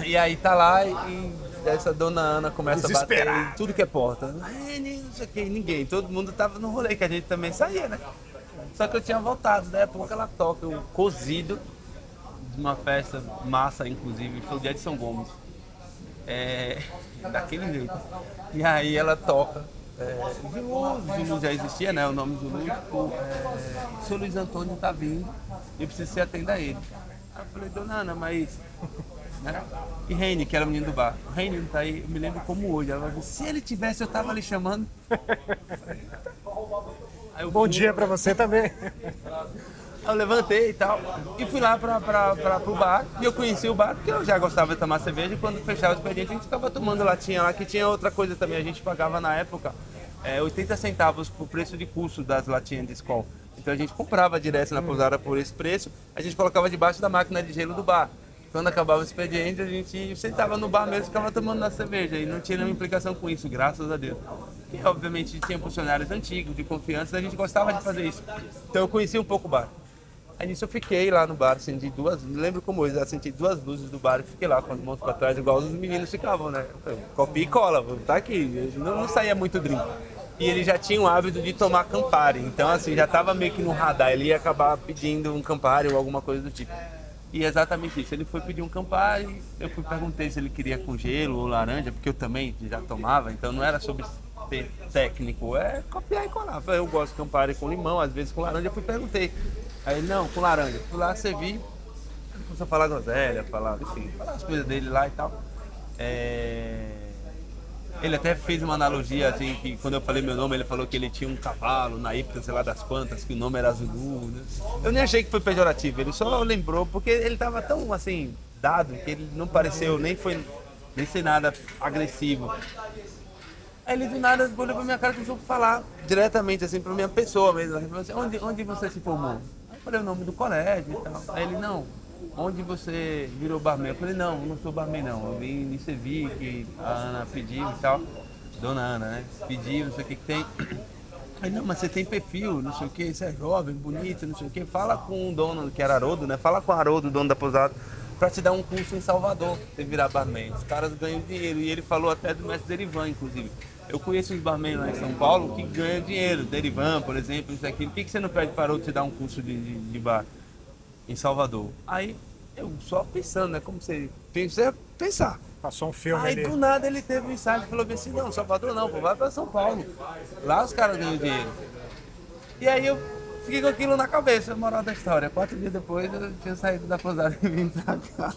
E aí tá lá e essa dona Ana começa a bater em tudo que é porta. Não sei o que, ninguém, todo mundo tava no rolê, que a gente também saía, né? Só que eu tinha voltado, daí a pouco ela toca o cozido de uma festa massa, inclusive, foi o dia de São Gomes. Daquele jeito. E aí ela toca. Zulu já existia, né? O nome Zulu. O seu Luiz Antônio tá vindo e eu preciso atender a ele. Aí eu falei, dona Ana, mas. Né? E Reine, que era o menino do bar. O Reine não tá aí, eu me lembro como hoje. Ela falou, se ele tivesse, eu tava ali chamando. Aí Bom dia pra você também. Eu levantei e tal, e fui lá pro bar, e eu conheci o bar, porque eu já gostava de tomar cerveja, e quando fechava o expediente a gente ficava tomando latinha lá, que tinha outra coisa também, a gente pagava na época 80 centavos por preço de custo das latinhas de Skol. Então a gente comprava direto na pousada por esse preço, a gente colocava debaixo da máquina de gelo do bar. Quando acabava o expediente, a gente sentava no bar mesmo e ficava tomando nossa cerveja, e não tinha nenhuma implicação com isso, graças a Deus. E obviamente tinha funcionários antigos, de confiança, e a gente gostava de fazer isso. Então eu conheci um pouco o bar. Aí nisso eu fiquei lá no bar, acendi me lembro como hoje, acendi 2 luzes do bar e fiquei lá com as mãos pra trás, igual os meninos ficavam, né? Copia e cola, vou tá aqui, não saía muito drink. E ele já tinha o hábito de tomar Campari, então assim, já tava meio que no radar, ele ia acabar pedindo um Campari ou alguma coisa do tipo. E é exatamente isso, ele foi pedir um Campari, eu perguntei se ele queria com gelo ou laranja, porque eu também já tomava, então não era sobre ser técnico, é copiar e colar. Eu gosto de Campari com limão, às vezes com laranja, eu perguntei. Aí ele, não, com laranja. Fui lá, servi, começou a falar groselha, falar as coisas dele lá e tal. Ele até fez uma analogia, assim, que quando eu falei meu nome, ele falou que ele tinha um cavalo na hípica, sei lá das quantas, que o nome era Zulu, né? Eu nem achei que foi pejorativo, ele só lembrou, porque ele tava tão, assim, dado, que ele não pareceu, nem ser nada agressivo. Aí ele do nada olhou pra minha cara e começou a falar diretamente, assim, pra minha pessoa mesmo. Ele falou assim, onde você se formou? Aí eu falei o nome do colégio e tal. Aí ele, não, onde você virou barman? Eu falei, não sou barman não. Eu vim me servir, que a Ana pediu e tal. Dona Ana, né? Pediu, não sei o que tem. Aí, não, mas você tem perfil, não sei o que, você é jovem, bonito, não sei o que. Fala com o dono, que era Haroldo, né? Fala com o Haroldo, dono da pousada, pra te dar um curso em Salvador, pra você virar barman. Os caras ganham dinheiro. E ele falou até do mestre Derivan, inclusive. Eu conheço uns barman lá em São Paulo que ganham dinheiro, Derivan, por exemplo, isso aqui. Por que você não pede para Haroldo te dar um curso de bar em Salvador? Aí, eu só pensando, né? Como você pensar. Passou um filme Aí ali. do nada ele teve um insight e falou assim, não, Salvador não, pô, vai pra São Paulo. Lá os caras ganham dinheiro. E aí eu fiquei com aquilo na cabeça, moral da história. 4 dias depois eu tinha saído da pousada e vim pra cá.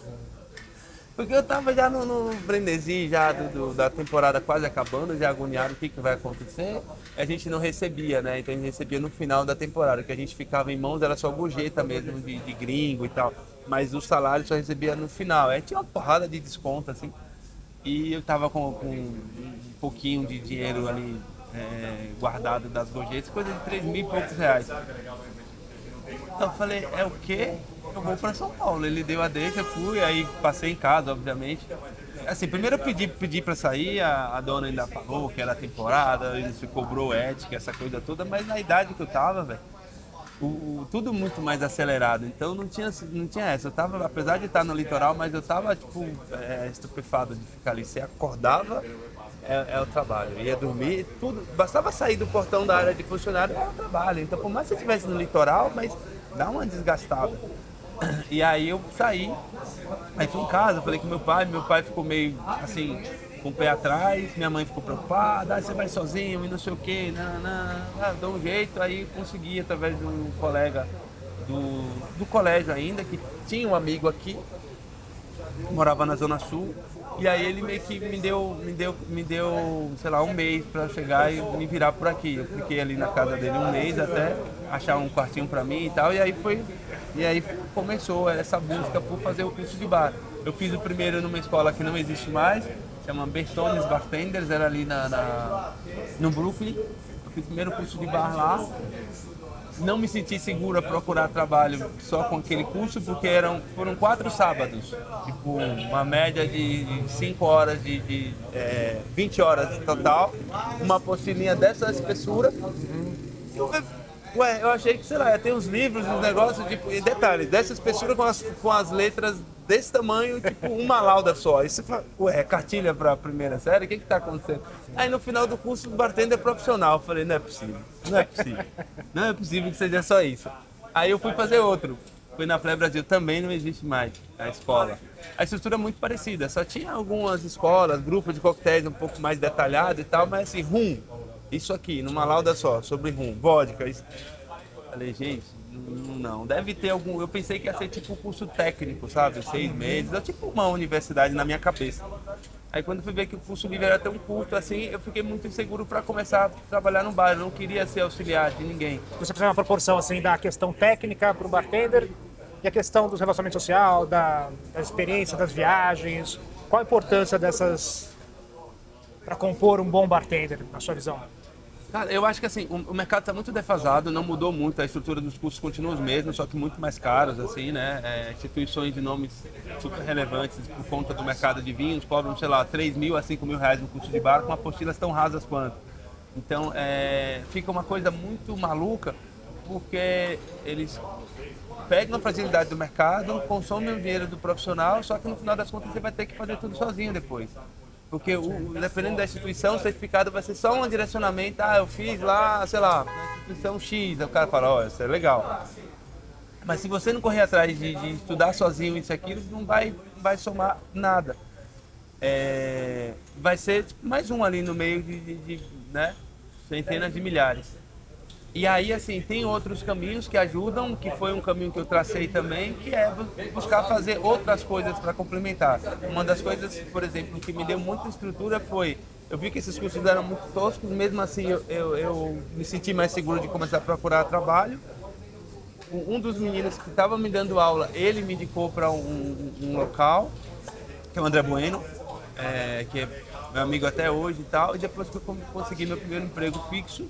Porque eu tava já no frenesi já da temporada quase acabando, já agoniado o que vai acontecer. A gente não recebia, né? Então a gente recebia no final da temporada, que a gente ficava em mãos, era só gorjeta mesmo, de gringo e tal. Mas o salário só recebia no final. Aí tinha uma porrada de desconto, assim. E eu tava com um pouquinho de dinheiro ali guardado das gorjetas, coisa de 3 mil e poucos reais. Então eu falei, é o quê? Eu vou para São Paulo. Ele deu a deixa, fui, aí passei em casa, obviamente. Assim, primeiro eu pedi para sair, a dona ainda falou que era temporada, ele se cobrou ética, essa coisa toda, mas na idade que eu tava, velho, tudo muito mais acelerado, então não tinha essa. Eu tava, apesar de estar no litoral, mas eu tava, tipo, estupefado de ficar ali. Você acordava, é o trabalho. Ia dormir, tudo. Bastava sair do portão da área de funcionário, era o trabalho. Então, por mais que você estivesse no litoral, mas dá uma desgastada. E aí eu saí, aí fui em casa, falei com meu pai ficou meio, assim, com o pé atrás, minha mãe ficou preocupada, você vai sozinho e não sei o quê, dou um jeito, aí consegui através de um colega do colégio ainda, que tinha um amigo aqui, que morava na Zona Sul, e aí ele meio que me deu, sei lá, um mês para chegar e me virar por aqui. Eu fiquei ali na casa dele um mês até achar um quartinho para mim e tal, e aí começou essa busca por fazer o curso de bar. Eu fiz o primeiro numa escola que não existe mais, chama Bertones Bartenders, era ali no Brooklyn. Eu fiz o primeiro curso de bar lá. Não me senti seguro a procurar trabalho só com aquele curso, porque foram 4 sábados, tipo uma média de 5 horas, 20 horas total, uma apostilinha dessa espessura. Eu achei que, sei lá, ia ter uns livros, uns negócios, tipo, e detalhes, dessa espessura com as letras desse tamanho, tipo uma lauda só. Aí você fala, cartilha para a primeira série, o que tá acontecendo? Aí no final do curso, o bartender profissional. Eu falei, não é possível que seja só isso. Aí eu fui fazer outro. Fui na Flé Brasil, também não existe mais a escola. A estrutura é muito parecida, só tinha algumas escolas, grupos de coquetéis um pouco mais detalhado e tal, mas assim, isso aqui, numa lauda só, sobre vodka. Falei, gente, não, deve ter algum. Eu pensei que ia ser tipo um curso técnico, sabe? 6 meses, ou tipo uma universidade na minha cabeça. Aí quando fui ver que o curso livre era tão curto assim, eu fiquei muito inseguro para começar a trabalhar no bar. Eu não queria ser auxiliar de ninguém. Você precisa uma proporção assim da questão técnica para o bartender e a questão do relacionamento social, da experiência, das viagens. Qual a importância dessas para compor um bom bartender, na sua visão? Cara, eu acho que assim, o mercado está muito defasado, não mudou muito, a estrutura dos cursos continua os mesmos, só que muito mais caros, assim, né? Instituições de nomes super relevantes por conta do mercado de vinhos cobram, sei lá, 3 mil a 5 mil reais no curso de bar com apostilas tão rasas quanto. Então, fica uma coisa muito maluca, porque eles pegam a fragilidade do mercado, consomem o dinheiro do profissional, só que no final das contas você vai ter que fazer tudo sozinho depois. Porque dependendo da instituição, o certificado vai ser só um direcionamento. Eu fiz lá, sei lá, na instituição X. Aí o cara fala, isso é legal. Mas se você não correr atrás de estudar sozinho isso e aquilo, não vai somar nada. Vai ser tipo, mais um ali no meio de né, centenas de milhares. E aí, assim, tem outros caminhos que ajudam, que foi um caminho que eu tracei também, que é buscar fazer outras coisas para complementar. Uma das coisas, por exemplo, que me deu muita estrutura foi, eu vi que esses cursos eram muito toscos, mesmo assim eu me senti mais seguro de começar a procurar trabalho. Um dos meninos que estava me dando aula, ele me indicou para um local, que é o André Bueno, que é meu amigo até hoje e tal, e depois que eu consegui meu primeiro emprego fixo,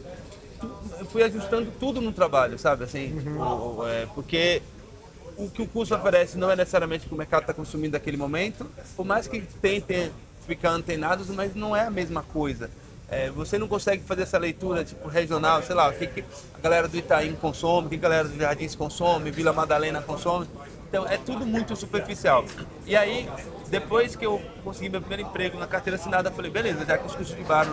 eu fui ajustando tudo no trabalho, sabe, assim, porque o que o curso oferece não é necessariamente o que o mercado está consumindo naquele momento, por mais que tente ficar antenados, mas não é a mesma coisa. Você não consegue fazer essa leitura tipo regional, sei lá, o que a galera do Itaim consome, o que a galera do Jardins consome, Vila Madalena consome. Então é tudo muito superficial. E aí, depois que eu consegui meu primeiro emprego na carteira assinada, eu falei, beleza, já que os cursos de bar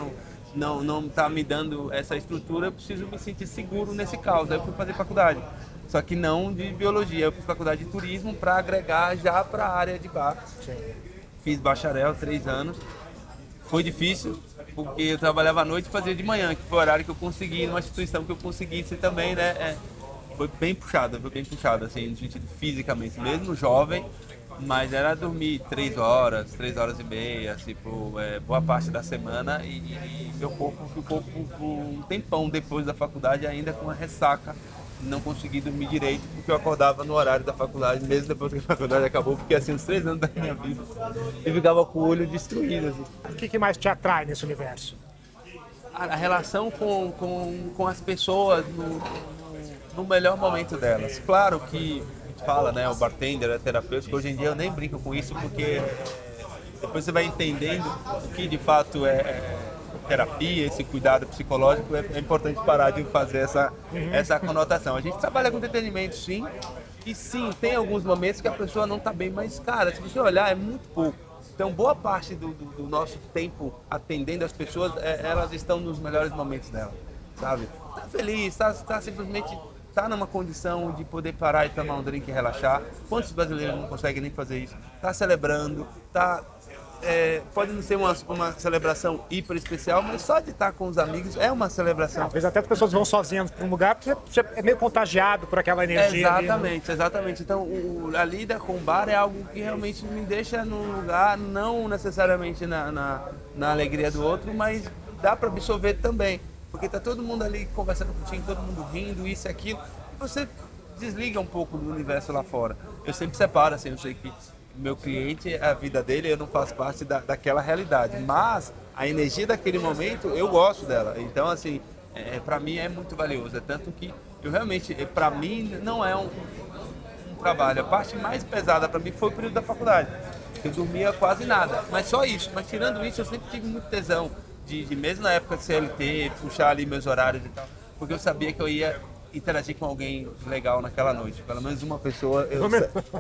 não tá me dando essa estrutura, eu preciso me sentir seguro nesse caos. Aí eu fui fazer faculdade, só que não de biologia, eu fiz faculdade de turismo para agregar já para a área de bar. Sim. fiz bacharel 3 anos. Foi difícil, porque eu trabalhava à noite e fazia de manhã, que foi o horário que eu consegui, numa instituição que eu conseguisse também, né? Foi bem puxado, assim, no sentido fisicamente, mesmo jovem, mas era dormir 3 horas e meia, tipo, boa parte da semana e meu corpo ficou por um tempão depois da faculdade ainda com a ressaca. Não consegui dormir direito porque eu acordava no horário da faculdade, mesmo depois que a faculdade acabou, fiquei assim uns 3 anos da minha vida e ficava com o olho destruído. Assim. O que mais te atrai nesse universo? A relação com as pessoas no melhor momento delas. Claro que a gente fala, né, o bartender é terapêutico, hoje em dia eu nem brinco com isso porque depois você vai entendendo o que de fato é terapia, esse cuidado psicológico, é importante parar de fazer essa conotação. A gente trabalha com entretenimento, sim, e sim, tem alguns momentos que a pessoa não está bem, mas, cara, se você olhar, é muito pouco. Então, boa parte do nosso tempo atendendo as pessoas, elas estão nos melhores momentos dela, sabe? Tá feliz, tá simplesmente tá numa condição de poder parar e tomar um drink e relaxar. Quantos brasileiros não conseguem nem fazer isso? Tá celebrando, pode não ser uma celebração hiper especial, mas só de estar com os amigos é uma celebração. Às vezes até as pessoas vão sozinhas para um lugar porque você é meio contagiado por aquela energia. Exatamente. Então, a lida com o bar é algo que realmente me deixa num lugar, não necessariamente na alegria do outro, mas dá para absorver também. Porque tá todo mundo ali conversando contigo, todo mundo rindo, isso e aquilo, e você desliga um pouco do universo lá fora. Eu sempre separo, assim, eu sei que meu cliente, a vida dele, eu não faço parte daquela realidade, mas a energia daquele momento, eu gosto dela. Então, assim, para mim é muito valioso. É tanto que eu realmente, para mim, não é um trabalho. A parte mais pesada para mim foi o período da faculdade. Eu dormia quase nada, mas só isso. Mas tirando isso, eu sempre tive muito tesão de mesmo na época de CLT, puxar ali meus horários e tal, porque eu sabia que eu ia interagir com alguém legal naquela noite. Pelo menos uma pessoa,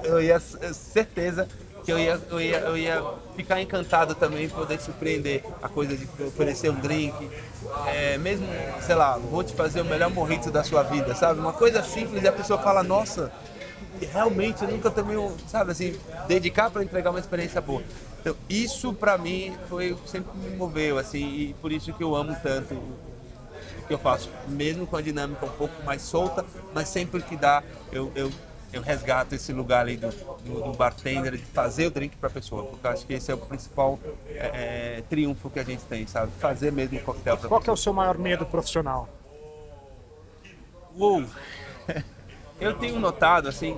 eu ia certeza que eu ia ficar encantado também, poder surpreender a coisa de oferecer um drink, mesmo, sei lá, vou te fazer o melhor mojito da sua vida, sabe? Uma coisa simples e a pessoa fala, nossa, realmente eu nunca também, sabe, assim, dedicar para entregar uma experiência boa. Então, isso para mim foi sempre me moveu, assim, e por isso que eu amo tanto que eu faço, mesmo com a dinâmica um pouco mais solta, mas sempre que dá, eu resgato esse lugar ali do bartender, de fazer o drink para a pessoa, porque eu acho que esse é o principal triunfo que a gente tem, sabe? Fazer mesmo o coquetel para a pessoa. Qual que é o seu maior medo profissional? Eu tenho notado, assim,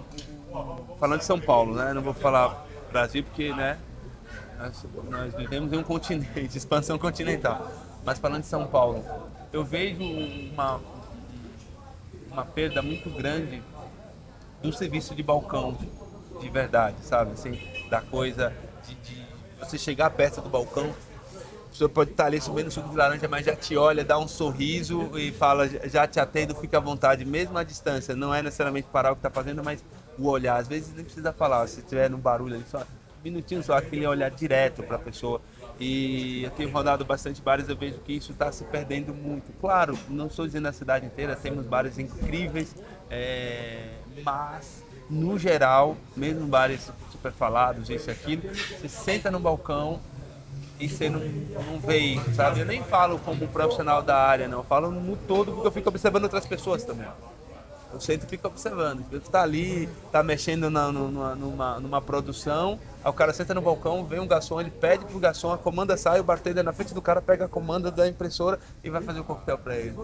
falando de São Paulo, né? Não vou falar Brasil porque, né? Nós vivemos em um continente, expansão continental. Mas falando de São Paulo, eu vejo uma perda muito grande do serviço de balcão, de verdade, sabe? Assim, da coisa de você chegar perto do balcão, a pessoa pode estar ali subindo suco de laranja, mas já te olha, dá um sorriso e fala, já te atendo, fica à vontade, mesmo à distância. Não é necessariamente parar o que está fazendo, mas o olhar. Às vezes nem precisa falar, se tiver no barulho ali, só um minutinho só, aquele olhar direto para a pessoa. E eu tenho rodado bastante bares, eu vejo que isso está se perdendo muito. Claro, não estou dizendo a cidade inteira, temos bares incríveis, mas no geral, mesmo bares super falados, isso e aquilo, você senta no balcão e você não vê isso, sabe? Eu nem falo como profissional da área, não, eu falo no todo porque eu fico observando outras pessoas também. Eu sempre fico observando. Você está ali, está mexendo numa produção, aí o cara senta no balcão, vem um garçom, ele pede pro garçom, a comanda sai, o bartender na frente do cara pega a comanda da impressora e vai fazer o coquetel para ele.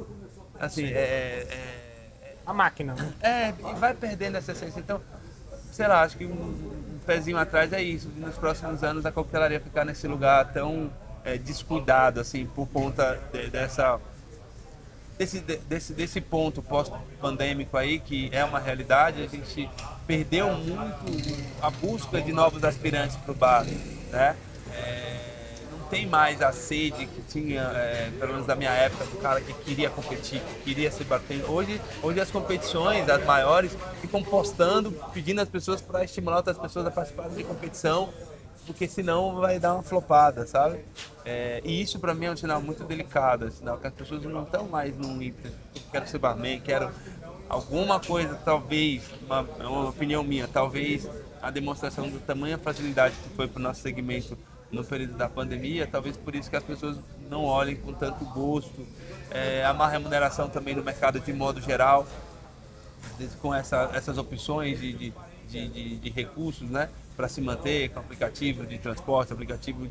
Assim, A máquina, né? E vai perdendo essa essência. Então, sei lá, acho que um pezinho atrás é isso. Nos próximos anos a coquetelaria ficar nesse lugar tão descuidado, assim, por conta desse ponto pós-pandêmico aí, que é uma realidade. A gente perdeu muito a busca de novos aspirantes para o bar, né? Não tem mais a sede que tinha, pelo menos da minha época, do cara que queria competir, que queria ser bartender. Hoje as competições, as maiores, ficam postando, pedindo às pessoas para estimular outras pessoas a participarem de competição, porque senão vai dar uma flopada, sabe? E isso para mim é um sinal muito delicado, um sinal que as pessoas não estão mais num ímpeto, quero ser barman, quero alguma coisa, talvez, uma opinião minha, talvez a demonstração do tamanho facilidade que foi para o nosso segmento no período da pandemia, talvez por isso que as pessoas não olhem com tanto gosto. A má remuneração também no mercado de modo geral, com essas opções de recursos, né, para se manter, com aplicativo de transporte, aplicativo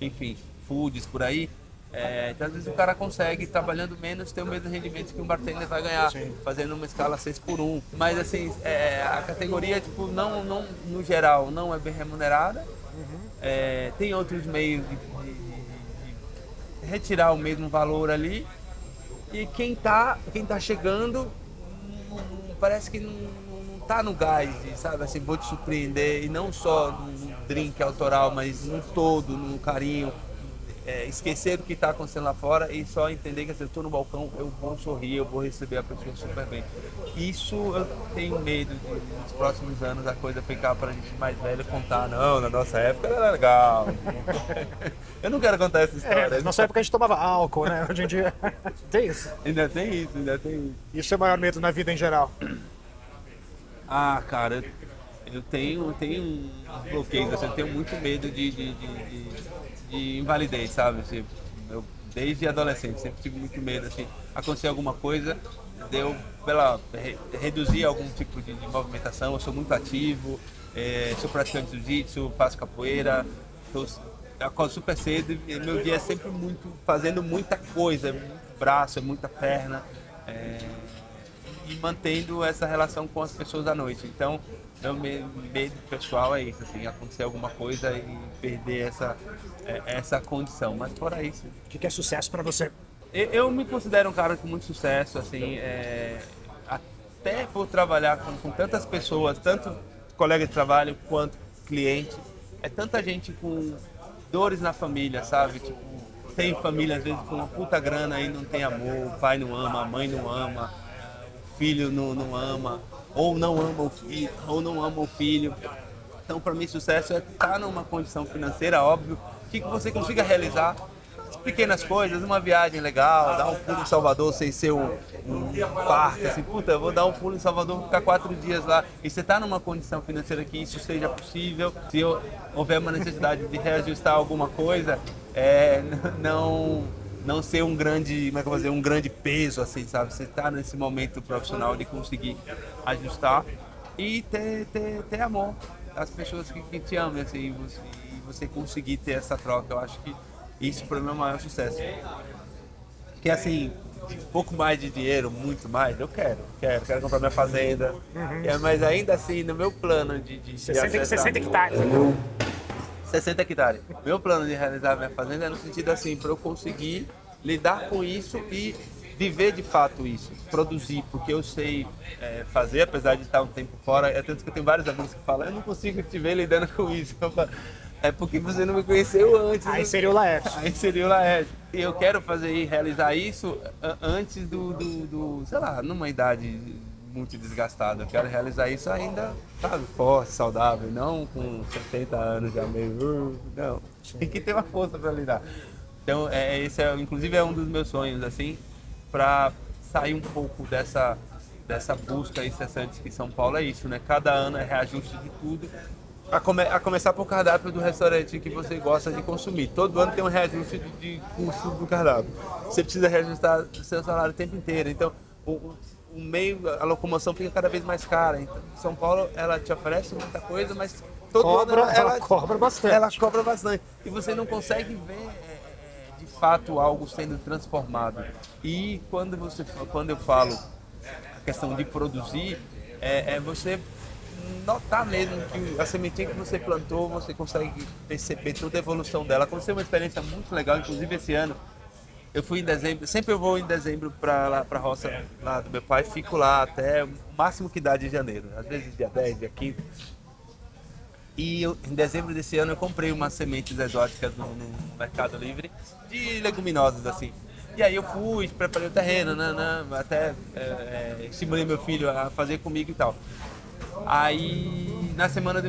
enfim, foods por aí. Então, às vezes o cara consegue, trabalhando menos, ter o mesmo rendimento que um bartender vai ganhar, fazendo uma escala 6x1. Mas assim, a categoria, tipo, não, no geral, não é bem remunerada. Tem outros meios de retirar o mesmo valor ali. E quem tá chegando, parece que não tá no gás, sabe? Assim, vou te surpreender, e não só no drink autoral, mas no todo, no carinho. Esquecer do que está acontecendo lá fora e só entender que, assim, eu estou no balcão, eu vou sorrir, eu vou receber a pessoa super bem. Isso eu tenho medo de, nos próximos anos, a coisa ficar para a gente mais velho contar. Não, na nossa época era legal. Eu não quero contar essa história. Na nossa época a gente tomava álcool, né? Hoje em dia tem isso. Ainda tem isso. Isso é o maior medo na vida em geral. Ah, cara, eu tenho uns bloqueios, assim, eu tenho muito medo de invalidez, sabe? Assim, eu, desde adolescente, sempre tive muito medo, assim, acontecer alguma coisa, reduzir algum tipo de movimentação. Eu sou muito ativo, sou praticante de jiu-jitsu, faço capoeira, acordo super cedo e meu dia é sempre fazendo muita coisa, muito braço, muita perna, e mantendo essa relação com as pessoas à noite. Então, meu medo pessoal é isso, assim, acontecer alguma coisa e perder essa condição. Mas fora isso... O que é sucesso para você? Eu me considero um cara com muito sucesso, assim, até por trabalhar com tantas pessoas, tanto colega de trabalho quanto cliente. É tanta gente com dores na família, sabe? Tipo, tem família às vezes com uma puta grana e não tem amor, o pai não ama, a mãe não ama, o filho não ama, ou não ama o filho, ou não ama o filho. Então, para mim, sucesso é estar numa condição financeira, óbvio, que você consiga realizar pequenas coisas, uma viagem legal, dar um pulo em Salvador sem ser um parque, assim, puta, eu vou dar um pulo em Salvador, ficar 4 dias lá, e você tá numa condição financeira que isso seja possível. Se houver uma necessidade de reajustar alguma coisa, não ser um grande, como é que eu vou dizer, um grande peso, assim, sabe? Você tá nesse momento profissional de conseguir ajustar e ter amor às pessoas que te amam, assim, e você conseguir ter essa troca. Eu acho que isso para mim é o maior sucesso. Porque assim, um pouco mais de dinheiro, muito mais, eu quero comprar minha fazenda. Mas ainda assim, no meu plano de 60 hectares. 60 hectares. Meu plano de realizar minha fazenda é no sentido assim, para eu conseguir lidar com isso e viver de fato isso, produzir, porque eu sei fazer, apesar de estar um tempo fora. É tanto que eu tenho vários amigos que falam, eu não consigo te ver lidando com isso. Eu falo, é porque você não me conheceu antes. Aí seria o Laerte. Aí seria o Laerte. E eu quero fazer e realizar isso antes sei lá, numa idade muito desgastada. Eu quero realizar isso ainda, sabe, forte, saudável, não com 70 anos já meio... Não, tem que ter uma força para lidar. Então, esse inclusive é um dos meus sonhos, assim, para sair um pouco dessa busca incessante que São Paulo é isso, né? Cada ano é reajuste de tudo. A começar pelo cardápio do restaurante que você gosta de consumir. Todo ano tem um reajuste de custo do cardápio. Você precisa reajustar o seu salário o tempo inteiro. Então, a locomoção fica cada vez mais cara. Então, São Paulo, ela te oferece muita coisa, mas todo ano ela cobra bastante. Ela cobra bastante. E você não consegue ver, de fato, algo sendo transformado. E quando eu falo a questão de produzir, você notar mesmo que a sementinha que você plantou, você consegue perceber toda a evolução dela. Aconteceu uma experiência muito legal, inclusive esse ano. Eu fui em dezembro, sempre eu vou em dezembro para a roça lá do meu pai, fico lá até o máximo que dá de janeiro, às vezes dia 10, dia 15. E em dezembro desse ano eu comprei umas sementes exóticas no Mercado Livre de leguminosas, assim. E aí eu fui, preparei o terreno, até estimulei meu filho a fazer comigo e tal. Aí na semana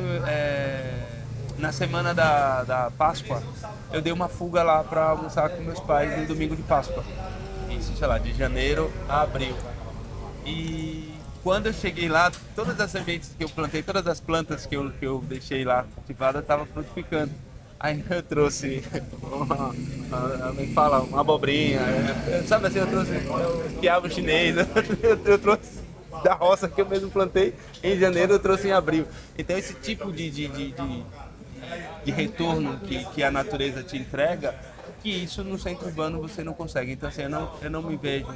da Páscoa eu dei uma fuga lá para almoçar com meus pais no domingo de Páscoa. Isso, sei lá, de janeiro a abril. E quando eu cheguei lá, todas as sementes que eu plantei, todas as plantas que eu deixei lá cultivadas estavam frutificando. Aí eu trouxe uma abobrinha, sabe assim, eu trouxe quiabo chinês, eu trouxe da roça que eu mesmo plantei em janeiro, eu trouxe em abril. Então esse tipo de retorno que a natureza te entrega, que isso no centro urbano você não consegue. Então assim, eu não me vejo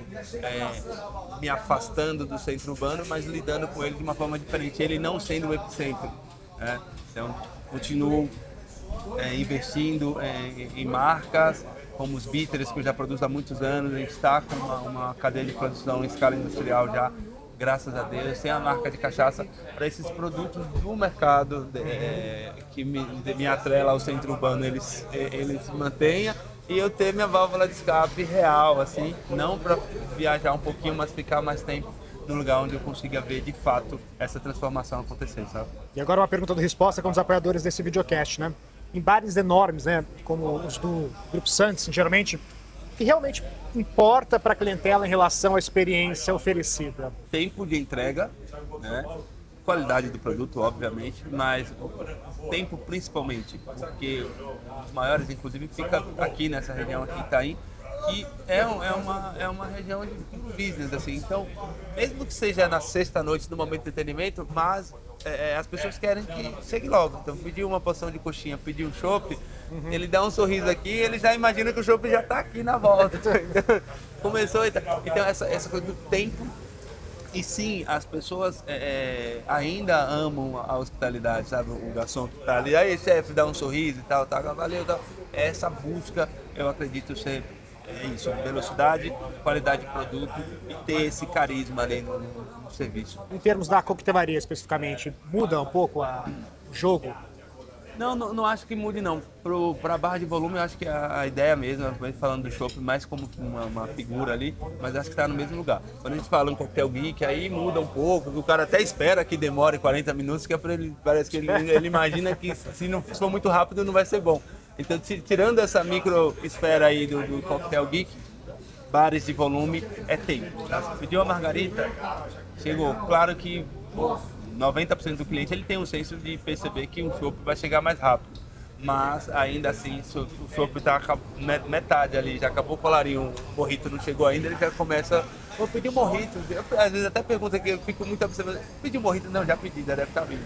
me afastando do centro urbano, mas lidando com ele de uma forma diferente, ele não sendo o epicentro, né? Então continuo investindo em marcas como os bitters, que eu já produzo há muitos anos. A gente está com uma cadeia de produção em escala industrial já, graças a Deus, tem a marca de cachaça para esses produtos do mercado que me atrela ao centro urbano, eles mantenham, e eu ter minha válvula de escape real, assim, não para viajar um pouquinho, mas ficar mais tempo no lugar onde eu consiga ver de fato essa transformação acontecer, sabe? E agora uma pergunta de resposta com os apoiadores desse videocast, né? Em bares enormes, né, como os do Grupo Santos, geralmente, o que realmente importa para a clientela em relação à experiência oferecida? Tempo de entrega, né? Qualidade do produto, obviamente, mas tempo principalmente, porque os maiores, inclusive, fica aqui nessa região aqui, Itaim, que é uma região de business, assim. Então, mesmo que seja na sexta-noite, no momento de entretenimento, mas as pessoas querem que chegue logo. Então, pedir uma porção de coxinha, pedir um chopp, ele dá um sorriso aqui, ele já imagina que o chopp já está aqui na volta. Então, começou, então essa coisa do tempo. E sim, as pessoas ainda amam a hospitalidade, sabe? O garçom que tá ali, aí chefe, dá um sorriso e tal, valeu, tal. Essa busca, eu acredito ser isso, velocidade, qualidade de produto e ter esse carisma ali no serviço. Em termos da coquetelaria especificamente, muda um pouco o jogo? Não acho que mude não. Para barra de volume, eu acho que a ideia mesmo, falando do chopp mais como uma figura ali, mas acho que está no mesmo lugar. Quando a gente fala em coquetel geek, aí muda um pouco, o cara até espera que demore 40 minutos, que é para ele, parece que ele imagina que se não for muito rápido não vai ser bom. Então, tirando essa micro esfera aí do coquetel geek, bares de volume é tempo. Tá? Se pediu uma margarita, chegou. Claro que 90% do cliente ele tem um senso de perceber que um chopp vai chegar mais rápido. Mas ainda assim, se o chopp está metade ali, já acabou o colarinho, o morrito não chegou ainda, ele já começa, vou pedir um morrito. Às vezes até pergunta que eu fico muito observando, pedi um morrito? Não, já pedi, já deve estar vindo.